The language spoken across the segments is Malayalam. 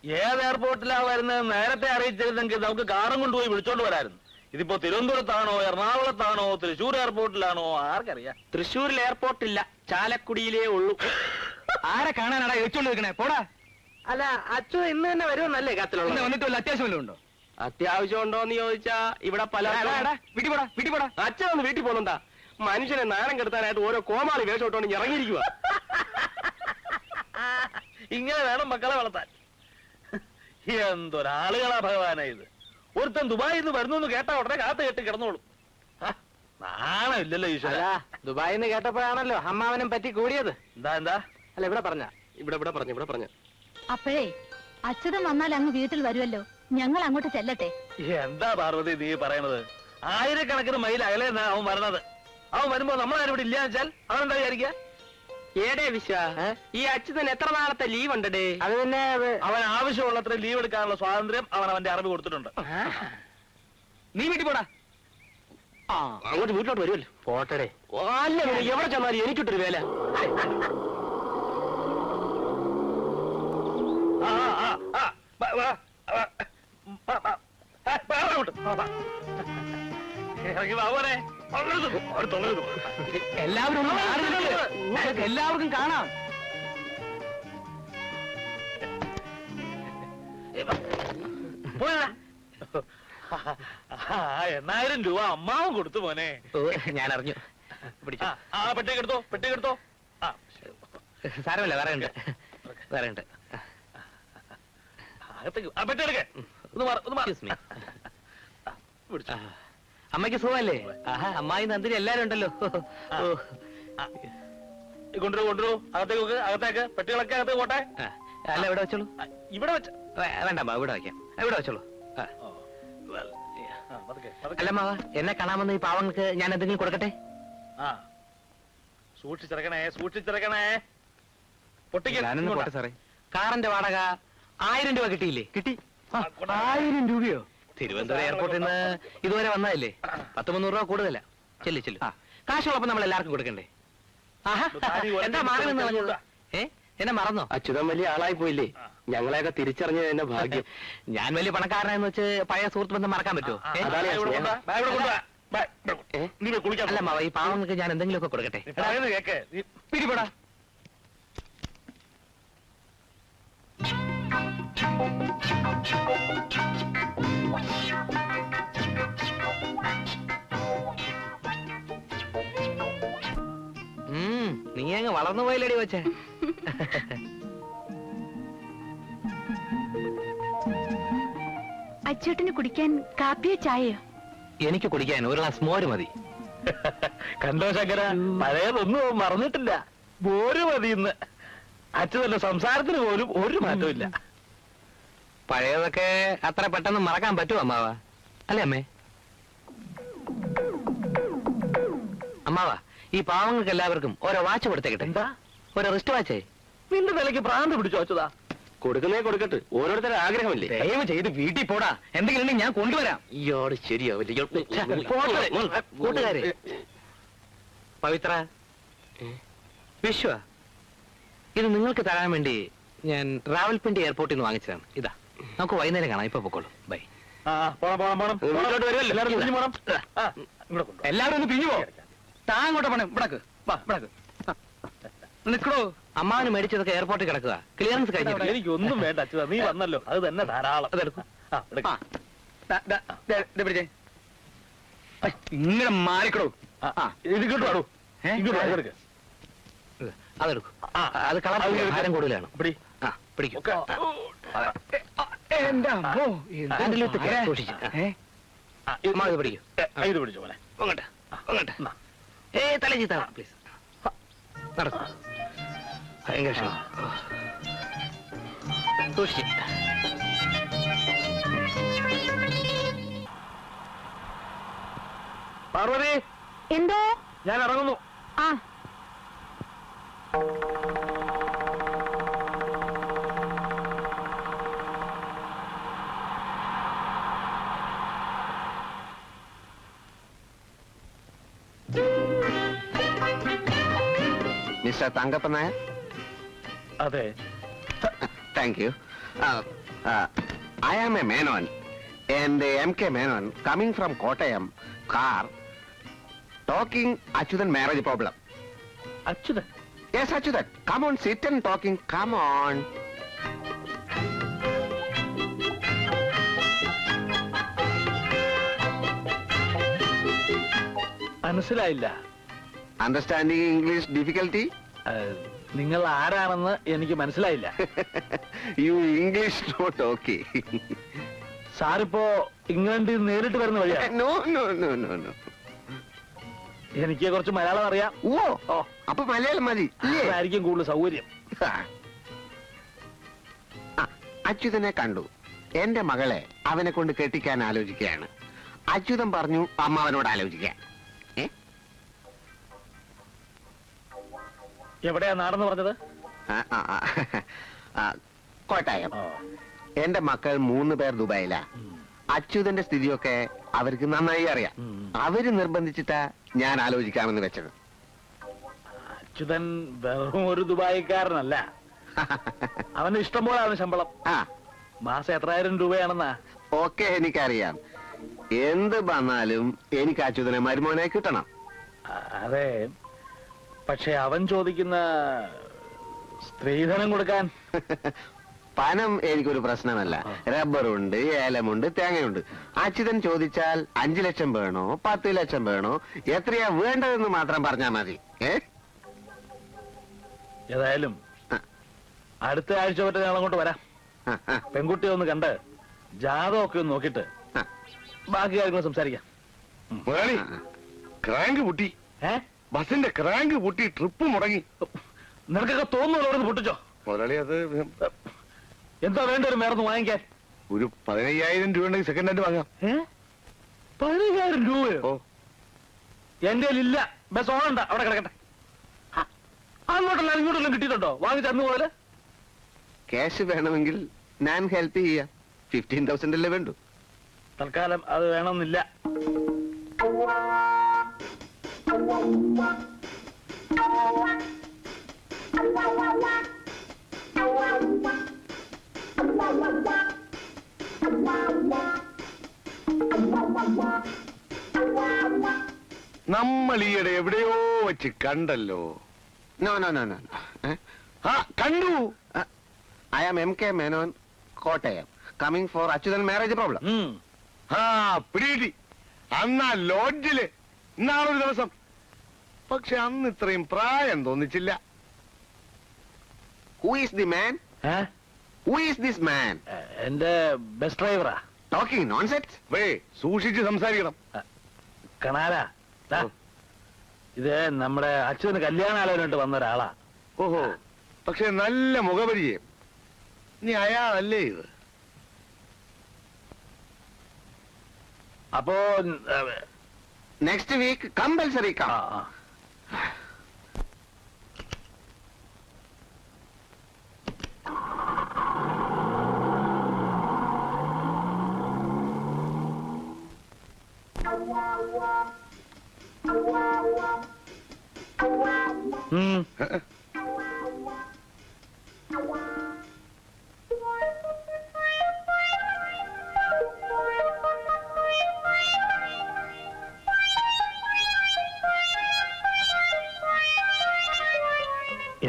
ഏത് എയർപോർട്ടിലാ വരുന്നത് നേരത്തെ അറിയിച്ചിരുന്നെങ്കിൽ നമുക്ക് കാറും കൊണ്ടുപോയി വിളിച്ചോണ്ട് വരായിരുന്നു. ഇതിപ്പോ തിരുവനന്തപുരത്താണോ എറണാകുളത്താണോ തൃശ്ശൂർ എയർപോർട്ടിലാണോ ആർക്കറിയാം. തൃശ്ശൂരിൽ എയർപോർട്ടില്ല, ചാലക്കുടിയിലേ ഉള്ളൂ. ആരെ കാണാനാടാ വെച്ചോണ്ട് നിൽക്കണേ? പോടാ. അല്ല, അച്ഛൻ ഇന്ന് തന്നെ വരുമെന്നല്ലേ കത്തിലുള്ള? വന്നിട്ട് വല്ല അത്യാവശ്യം വല്ലതും ഉണ്ടോ? അത്യാവശ്യം ഉണ്ടോന്ന് ചോദിച്ചാ ഇവിടെ പല വീട്ടിൽ പോടാ, വീട്ടിൽ പോടാ. അച്ഛൻ ഒന്ന് വീട്ടിൽ പോകുന്നുണ്ടാ? മനുഷ്യനെ നാണം കെടുത്താനായിട്ട് ഓരോ കോമാളി വേഷം ഇട്ടോണ്ട് ഇറങ്ങിയിരിക്കുക. ഇങ്ങനെ വേണം മക്കളെ വളർത്താൻ. എന്തൊരാളുകളാ ഭഗവാനാ ഇത്. ഒരുത്തൻ ദുബായിൽ നിന്ന് വരുന്നു എന്ന് കേട്ടാ ഉടനെ കാത്തു കെട്ടി കിടന്നോളും. നാണമില്ലല്ലോ ഈശ്വര. ദുബായിൽ നിന്ന് കേട്ടപ്പോഴാണല്ലോ അമ്മാവനും പറ്റി കൂടിയത്. എന്താ എന്താ? അല്ല, ഇവിടെ പറഞ്ഞ അപ്പോഴേ അച്യുതൻ വന്നാൽ അങ്ങ് വീട്ടിൽ വരുമല്ലോ, ഞങ്ങൾ അങ്ങോട്ട് ചെല്ലട്ടെ. എന്താ പാർവതി നീ പറയണത്? ആയിരക്കണക്കിന് മൈൽ അകലെ അവൻ വരണത്. അവൻ വരുമ്പോ നമ്മളാരും ഇവിടെ ഇല്ലാന്ന് വെച്ചാൽ അവൻ എന്താ വിചാരിക്കുക? ഏടേ വിശ്വ, ഈ അച്യുതൻ എത്ര നാളത്തെ ലീവ് ഉണ്ടേ? അത് പിന്നെ അവൻ ആവശ്യമുള്ളത്ര ലീവ് എടുക്കാനുള്ള സ്വാതന്ത്ര്യം അവൻ അവന്റെ അറിവ് കൊടുത്തിട്ടുണ്ട്. നീ വീട്ടിൽ പോടാ. അങ്ങോട്ട് വീട്ടിലോട്ട് വരുമല്ലോ. പോട്ടടേ. അല്ല, എവിടെ ചെന്നാലും എനിക്കിട്ടൊരു വേല. എല്ലാവരും എല്ലാവർക്കും കാണാം. എണ്ണായിരം രൂപ അമ്മാവും കൊടുത്തു മോനെ. ഞാൻ അറിഞ്ഞു. പെട്ടിക്കെടുത്തോ, പെട്ടിക്കെടുത്തോ. സാരമല്ല, വേറെ ഉണ്ട്. പെട്ടിയെടുക്കേ. അമ്മയ്ക്ക് സുഖമല്ലേ? അമ്മായി നന്ദിനി എല്ലാരും ഉണ്ടല്ലോ. കൊണ്ടുവരൂ. അകത്തേക്ക് പെട്ടികളൊക്കെ അകത്തേക്ക് പോട്ടെ. അല്ല, ഇവിടെ വെച്ചോളൂ. ഇവിടെ വെച്ച വേണ്ട, ഇവിടെ വയ്ക്കാം. ഇവിടെ വെച്ചോളൂ. അല്ല മാവ, എന്നെ കാണാമെന്ന് ഈ പാവങ്ങൾക്ക് ഞാൻ എന്തെങ്കിലും കൊടുക്കട്ടെ? സൂക്ഷിച്ചിറക്കണേ. പോട്ടെ സാറേ. കാറിന്റെ വാടക 1000 രൂപ കിട്ടിയില്ലേ? കിട്ടി. 1000 രൂപയോ? തിരുവനന്തപുരം എയർപോർട്ടിൽ നിന്ന് ഇതുവരെ വന്നതല്ലേ? 100-300 രൂപ കൂടുതല. ചെല്ലു. കാശുള്ളപ്പോ നമ്മൾ എല്ലാവർക്കും കൊടുക്കണ്ടേ? എന്താ മാറുമെന്ന് പറഞ്ഞത്? എന്നെ മറന്നോ? അച്യുതൻ വലിയ ആളായി പോയില്ലേ? ഞങ്ങളെയൊക്കെ തിരിച്ചറിഞ്ഞത് എന്നെ ഭാഗ്യം. ഞാൻ വലിയ പണക്കാരനെന്ന് വെച്ച് പഴയ സുഹൃത്ത് ബന്ധം മറക്കാൻ പറ്റുമോ? അല്ല മാവ, ഈ പാവങ്ങൾക്ക് ഞാൻ എന്തെങ്കിലുമൊക്കെ കൊടുക്കട്ടെ. പിടിപെടാ. നീ അങ്ങ് വളർന്നു പോയില്ലടി വെച്ചേ. അച്ചൂട്ടിന് കുടിക്കാൻ കാപ്പിയോ ചായയോ? എനിക്ക് കുടിക്കാൻ ഒരു ഗ്ലാസ് മോര് മതി. കണ്ടോ ശങ്കര, പഴയതൊന്നും മറന്നിട്ടില്ല. മോര് മതി. ഇന്ന് അച്ഛന്റെ സംസാരത്തിന് പോലും ഒരു മാറ്റവും ഇല്ല. പഴയതൊക്കെ അത്ര പെട്ടെന്ന് മറക്കാൻ പറ്റുമോ അമ്മാവ? അല്ലേ അമ്മേ? അമ്മാവ, ഈ പാവങ്ങൾക്ക് എല്ലാവർക്കും ഓരോ വാച്ച് കൊടുത്തേക്കട്ടെ. എന്താ? ഓരോ റിസ്റ്റ് വാച്ചേ. നിന്റെ നിലയ്ക്ക് ഭ്രാന്ത് പിടിച്ചു വെച്ചതാ. കൊടുക്കുന്നേ കൊടുക്കട്ടെ, ഓരോരുത്തരുടെ ആഗ്രഹമില്ലേ? ദയവ് ചെയ്ത് വീട്ടിൽ പോടാ. എന്തെങ്കിലും ഉണ്ടെങ്കിൽ ഞാൻ കൊണ്ടുവരാം. ഇയാള് ശരിയാവില്ല. കൂട്ടുകാരെ, പവിത്ര, വിശ്വ, ഇത് നിങ്ങൾക്ക് തരാൻ വേണ്ടി ഞാൻ റാവൽപിണ്ടി എയർപോർട്ടിൽ നിന്ന് വാങ്ങിച്ചതാണ്. ഇതാ, നമുക്ക് വൈകുന്നേരം കാണാം. ഇപ്പൊ പൊക്കോളൂ. ബൈ. എല്ലാവരും ഒന്ന് പിരിഞ്ഞു പോ. താങ്ങോട്ട് പണം. ഇവിടക്ക് നിൽക്കണോ? അമ്മാവന് മേടിച്ചതൊക്കെ എയർപോർട്ടിൽ കിടക്കുക. ക്ലിയറൻസ് കഴിഞ്ഞു. എനിക്കൊന്നും വേണ്ട അച്ഛാ, നീ വന്നല്ലോ, അത് തന്നെ ധാരാളം. അതെടുക്കും. ഇങ്ങനെ മാറിക്കടോ. ഇങ്ങോട്ടോ, ഇങ്ങോട്ട് അതെടുക്കും. അത് കളർ ഭാരം കൂടുതലാണ്. പിടിക്കും. ഇത് പിടിക്കും. ഇത് പിടിച്ചോ മോനെ. അങ്ങോട്ട്. തല ചീത്ത പ്ലീസ്. നടക്കും. ഭയങ്കര ക്ഷീണം. സൂക്ഷിച്ച്. പാർവതി, എന്തോ? ഞാൻ ഇറങ്ങുന്നു. മിസ്റ്റർ തങ്കപ്പൻ നായർ? അതെ. Thank you. I am a Menon, and MK Menon coming from Kottayam, car, talking Achyutan marriage problem. Achuthan Yes, Achyutan, come on, sit and talking, come on. മനസ്സിലായില്ല. Understanding English difficulty? നിങ്ങൾ ആരാണെന്ന് എനിക്ക് മനസ്സിലായില്ല. You English not okay. സാറിപ്പോ ഇംഗ്ലണ്ടിൽ നേരിട്ട് വരുന്ന വഴിയാ? No, no, no, no, no. എനിക്ക് കുറച്ച് മലയാളം അറിയാം. ഓ അപ്പൊ മലയാളം മതി അതായിരിക്കും കൂടുതൽ സൗകര്യം. അച്യുതനെ കണ്ടു. എന്റെ മകളെ അവനെ കൊണ്ട് കെട്ടിക്കാൻ ആലോചിക്കുകയാണ്. അച്യുതൻ പറഞ്ഞു അമ്മാവനോട് ആലോചിക്കാൻ. എവിടെയാ നാടെന്ന് പറഞ്ഞത്? കോട്ടയം. എന്റെ മക്കൾ 3 പേർ ദുബായിലാ. അച്യുതന്റെ സ്ഥിതിയൊക്കെ അവർക്ക് നന്നായി അറിയാം. അവര് നിർബന്ധിച്ചിട്ടാ ഞാൻ ആലോചിക്കാമെന്ന് വെച്ചത്. അച്യുതൻ വെറും ഒരു ദുബായിക്കാരനല്ല. അവന് ഇഷ്ടംപോലെ അവന് ശമ്പളം. മാസം എത്രായിരം രൂപയാണെന്നാ? ഓക്കെ, എനിക്കറിയാം. എന്ത് വന്നാലും എനിക്ക് അച്യുതനെ മരുമോനായി കിട്ടണം. അതെ, പക്ഷെ അവൻ ചോദിക്കുന്ന സ്ത്രീധനം കൊടുക്കാൻ പണം എനിക്കൊരു പ്രശ്നമല്ല. റബ്ബറുണ്ട്, ഏലമുണ്ട്, തേങ്ങയുണ്ട്. അച്യുതൻ ചോദിച്ചാൽ 5 ലക്ഷം വേണോ 10 ലക്ഷം വേണോ എത്രയാ വേണ്ടതെന്ന് മാത്രം പറഞ്ഞാൽ മതി. ഏതായാലും അടുത്ത ആഴ്ച പറ്റ ഞാൻ അങ്ങോട്ട് വരാം. പെൺകുട്ടിയെ ഒന്ന് കണ്ട് ജാതകമൊക്കെ ഒന്ന് നോക്കിട്ട് ബാക്കി കാര്യങ്ങൾ സംസാരിക്കാം. ക്രാങ്ക് പൊട്ടി, ബസിന്റെ ക്രാങ്ക് പൊട്ടി, ട്രിപ്പ് മുടങ്ങി. നിനക്കൊക്കെ തോന്നുന്നു അവിടെ പൊട്ടിച്ചോ? മുതലാളി, അത് എന്താ വേണ്ട ഒരു മേർന്ന് വാങ്ങിക്കാൻ? ഒരു 15,000 രൂപ ഉണ്ടെങ്കിൽ സെക്കൻഡ് ഹാൻഡ് വാങ്ങാം. 15,000 രൂപയോ? എന്റെ ഇല്ല. ബസ് ഓണണ്ട, അവിടെ കിടക്കട്ടെ. അങ്ങോട്ടല്ല ഇങ്ങോട്ടെല്ലാം കിട്ടിയിട്ടുണ്ടോ? വാങ്ങിച്ച അന്ന് പോലെ ക്യാഷ് വേണമെങ്കിൽ ഞാൻ ഹെൽപ്പ് ചെയ്യാം. 15,000 അല്ലേ വേണ്ടു. തൽക്കാലം അത് വേണമെന്നില്ല. നമ്മൾ ഈയിടെ എവിടെയോ വെച്ച് കണ്ടല്ലോ. No no no no. കണ്ടു. I am MK Menon, Kottayam, coming for Achuthan marriage problem. പിടി. അന്നാ ലോഡ്ജില് ഇന്നാളൊരു ദിവസം. പക്ഷെ അന്ന് ഇത്രയും പ്രായം തോന്നിച്ചില്ല. Who is the man? Who is this man? എന്റെ ബസ് ഡ്രൈവറാ. Talking nonsense. വേ, സൂക്ഷിച്ച് സംസാരിക്കണം. കണാലാ, ഇത് നമ്മുടെ അച്ഛന് കല്യാണാലോചനയായിട്ട് വന്ന ഒരാളാ. ഓഹോ, പക്ഷെ നല്ല മുഖപരിചയം. നീ അയാളല്ലേ ഇത്? അപ്പോ നെക്സ്റ്റ് വീക്ക് കമ്പൽസറി കം.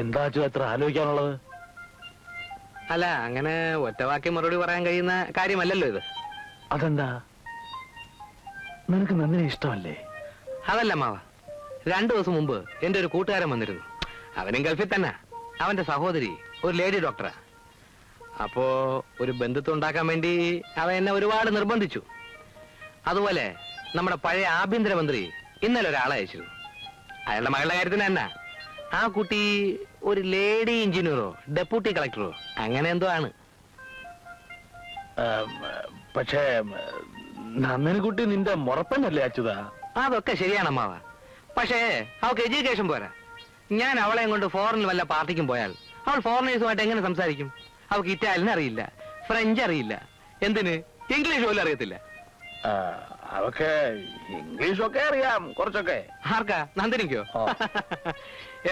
എന്താ എത്ര ആലോചിക്കാനുള്ളത്? അല്ല, അങ്ങനെ ഒറ്റവാക്കി മറുപടി പറയാൻ കഴിയുന്ന കാര്യമല്ലല്ലോ ഇത്. അതെന്താ, നിനക്ക് നന്ദിനെ ഇഷ്ടമല്ലേ? അതല്ല മാവ, 2 ദിവസം മുമ്പ് എന്റെ ഒരു കൂട്ടുകാരൻ വന്നിരുന്നു. അവനും ഗൾഫിൽ തന്നെ. അവന്റെ സഹോദരി ഒരു ലേഡി ഡോക്ടറാ. അപ്പോ ഒരു ബന്ധുത്വം ഉണ്ടാക്കാൻ വേണ്ടി അവൻ എന്നെ ഒരുപാട് നിർബന്ധിച്ചു. അതുപോലെ നമ്മുടെ പഴയ ആഭ്യന്തരമന്ത്രി ഇന്നലെ ഒരാളെ അയച്ചിരുന്നു. അയാളുടെ മകളുടെ കാര്യത്തിന് തന്നെ. ആ കുട്ടി ഒരു ലേഡി എഞ്ചിനീയറോ ഡെപ്യൂട്ടി കളക്ടറോ അങ്ങനെ എന്തോ ആണ്. പക്ഷേ നന്ദൻകുട്ടി നിന്റെ മുറപ്പനല്ലേ അച്യുത? അതൊക്കെ ശരിയാണമ്മാവ. പക്ഷേ അവൾക്ക് എഡ്യൂക്കേഷൻ പോരാ. ഞാൻ അവളെ കൊണ്ട് ഫോറിനിൽ വല്ല പാർട്ടിക്കും പോയാൽ അവൾ ഫോറിനേഴ്സുമായിട്ട് എങ്ങനെ സംസാരിക്കും? അവൾക്ക് ഇറ്റാലിയൻ അറിയില്ല, ഫ്രഞ്ച് അറിയില്ല, എന്തിന് ഇംഗ്ലീഷ് പോലും അറിയത്തില്ല. അവക്ക് ഇംഗ്ലീഷൊക്കെ അറിയാം കുറച്ചൊക്കെ. ആർക്കാ? നന്ദിനിക്കോ?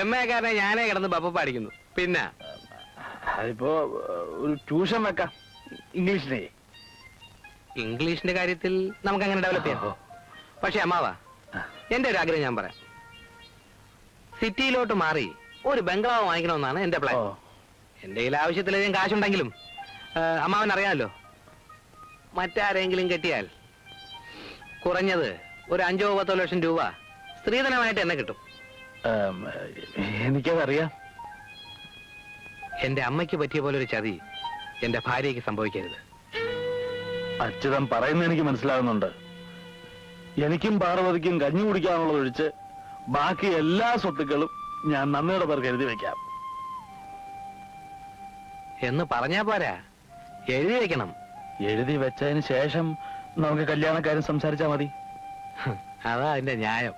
MA കാരനെ ഞാനേ കിടന്ന് ബപ്പ അടിക്കുന്നു. പിന്നെ അതിപ്പോ ഒരു ട്യൂഷൻ വെക്കാം ഇംഗ്ലീഷിനെ. ഇംഗ്ലീഷിന്റെ കാര്യത്തിൽ നമുക്ക് അങ്ങനെ ഡെവലപ്പ് ചെയ്യാം. പക്ഷെ അമ്മാവാ, എന്റെ ഒരു ആഗ്രഹം ഞാൻ പറയാം. സിറ്റിയിലോട്ട് മാറി ഒരു ബംഗ്ലാവ് വാങ്ങിക്കണമെന്നാണ് എന്റെ പ്ലാൻ. എന്റെ കയ്യിൽ ആവശ്യത്തിലധികം കാശുണ്ടെങ്കിലും അമ്മാവൻ അറിയാമല്ലോ, മറ്റാരെങ്കിലും കെട്ടിയാൽ കുറഞ്ഞത് ഒരു 5-10 ലക്ഷം രൂപ സ്ത്രീധനമായിട്ട് എന്നെ കിട്ടും. എനിക്കതറിയാം. എന്റെ അമ്മയ്ക്ക് പറ്റിയ പോലെ ഒരു ചതി എന്റെ ഭാര്യയ്ക്ക് സംഭവിക്കരുത്. അച്യുതൻ പറയുന്നത് എനിക്ക് മനസ്സിലാകുന്നുണ്ട്. എനിക്കും പാർവതിക്കും കഞ്ഞി കുടിക്കാനുള്ളത് ഒഴിച്ച് ബാക്കി എല്ലാ സ്വത്തുക്കളും ഞാൻ നന്ദിയുടെ പേർക്ക് എഴുതി വെക്കാം. എന്ന് പറഞ്ഞാ പോരാ, എഴുതി വെക്കണം. എഴുതി വെച്ചതിന് ശേഷം നമുക്ക് കല്യാണക്കാരും സംസാരിച്ചാ മതി. അതാ അതിന്റെ ന്യായം.